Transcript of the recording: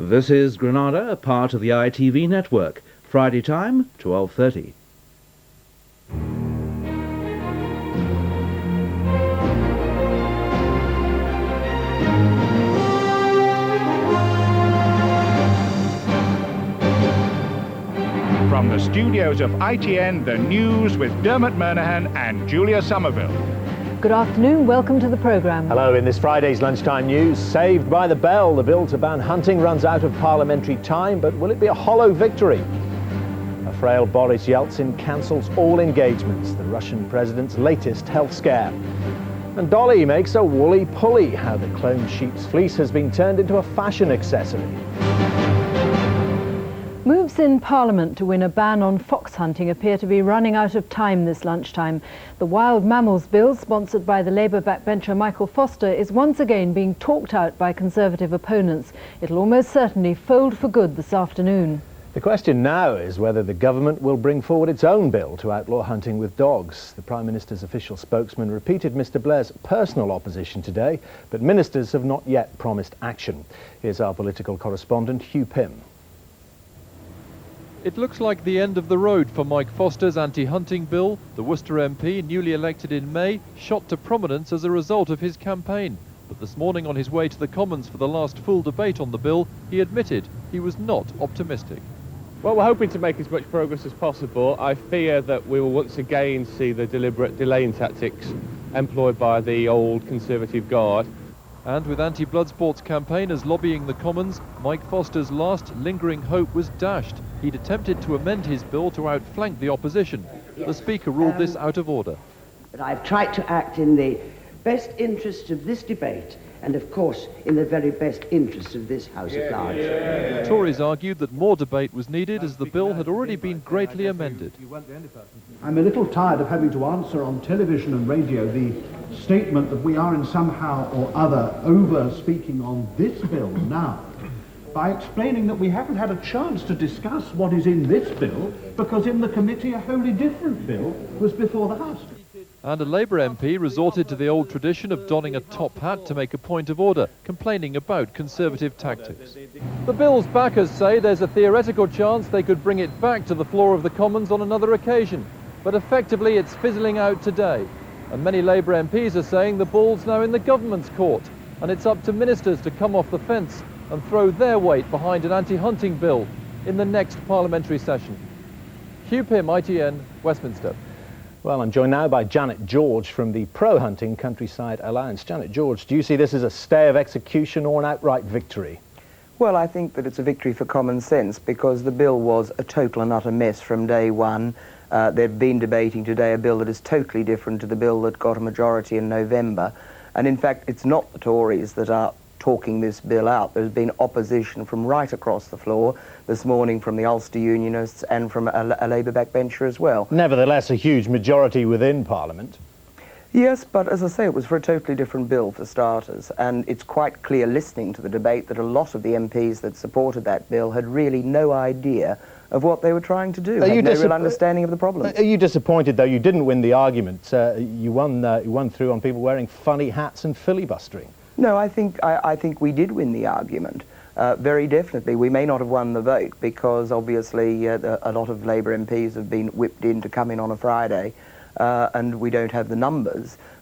This is Granada, part of the ITV network. Friday time, 12:30. From the studios of ITN, the news with Dermot Murnaghan and Julia Sommerville. Good afternoon, welcome to the programme. Hello, in this Friday's lunchtime news, saved by the bell. The bill to ban hunting runs out of parliamentary time, but will it be a hollow victory? A frail Boris Yeltsin cancels all engagements, the Russian president's latest health scare. And Dolly makes a woolly pulley, how the cloned sheep's fleece has been turned into a fashion accessory. Moves in Parliament to win a ban on fox hunting appear to be running out of time this lunchtime. The Wild Mammals Bill, sponsored by the Labour backbencher Michael Foster, is once again being talked out by Conservative opponents. It'll almost certainly fold for good this afternoon. The question now is whether the government will bring forward its own bill to outlaw hunting with dogs. The Prime Minister's official spokesman repeated Mr Blair's personal opposition today, but ministers have not yet promised action. Here's our political correspondent, Hugh Pym. It looks like the end of the road for Mike Foster's anti-hunting bill. The Worcester MP, newly elected in May, shot to prominence as a result of his campaign. But this morning, on his way to the Commons for the last full debate on the bill, he admitted he was not optimistic. Well, we're hoping to make as much progress as possible. I fear that we will once again see the deliberate delaying tactics employed by the old Conservative Guard. And with anti-blood sports campaigners lobbying the Commons, Mike Foster's last lingering hope was dashed. He'd attempted to amend his bill to outflank the opposition. The Speaker ruled this out of order. But I've tried to act in the best interest of this debate and, of course, in the very best interest of this House at large. Tories argued that more debate was needed as the bill had already been greatly amended. I'm a little tired of having to answer on television and radio the statement that we are in somehow or other over-speaking on this bill now by explaining that we haven't had a chance to discuss what is in this bill because in the committee a wholly different bill was before the House. And a Labour MP resorted to the old tradition of donning a top hat to make a point of order, complaining about Conservative tactics. The bill's backers say there's a theoretical chance they could bring it back to the floor of the Commons on another occasion, but effectively it's fizzling out today. And many Labour MPs are saying the ball's now in the government's court, and it's up to ministers to come off the fence and throw their weight behind an anti-hunting bill in the next parliamentary session. Hugh Pym, ITN, Westminster. Well, I'm joined now by Janet George from the Pro-Hunting Countryside Alliance. Janet George, do you see this as a stay of execution or an outright victory? Well, I think that it's a victory for common sense because the bill was a total and utter mess from day one. They've been debating today a bill that is totally different to the bill that got a majority in November. And in fact, it's not the Tories that are talking this bill out. There's been opposition from right across the floor this morning from the Ulster Unionists and from a Labour backbencher as well. Nevertheless, a huge majority within Parliament. Yes, but as I say, it was for a totally different bill for starters, and it's quite clear listening to the debate that a lot of the MPs that supported that bill had really no idea of what they were trying to do, had no real understanding of the problem. Are you disappointed, though, you didn't win the argument? You won through on people wearing funny hats and filibustering. No, I think we did win the argument. Very definitely. We may not have won the vote because obviously a lot of Labour MPs have been whipped in to come in on a Friday and we don't have the numbers.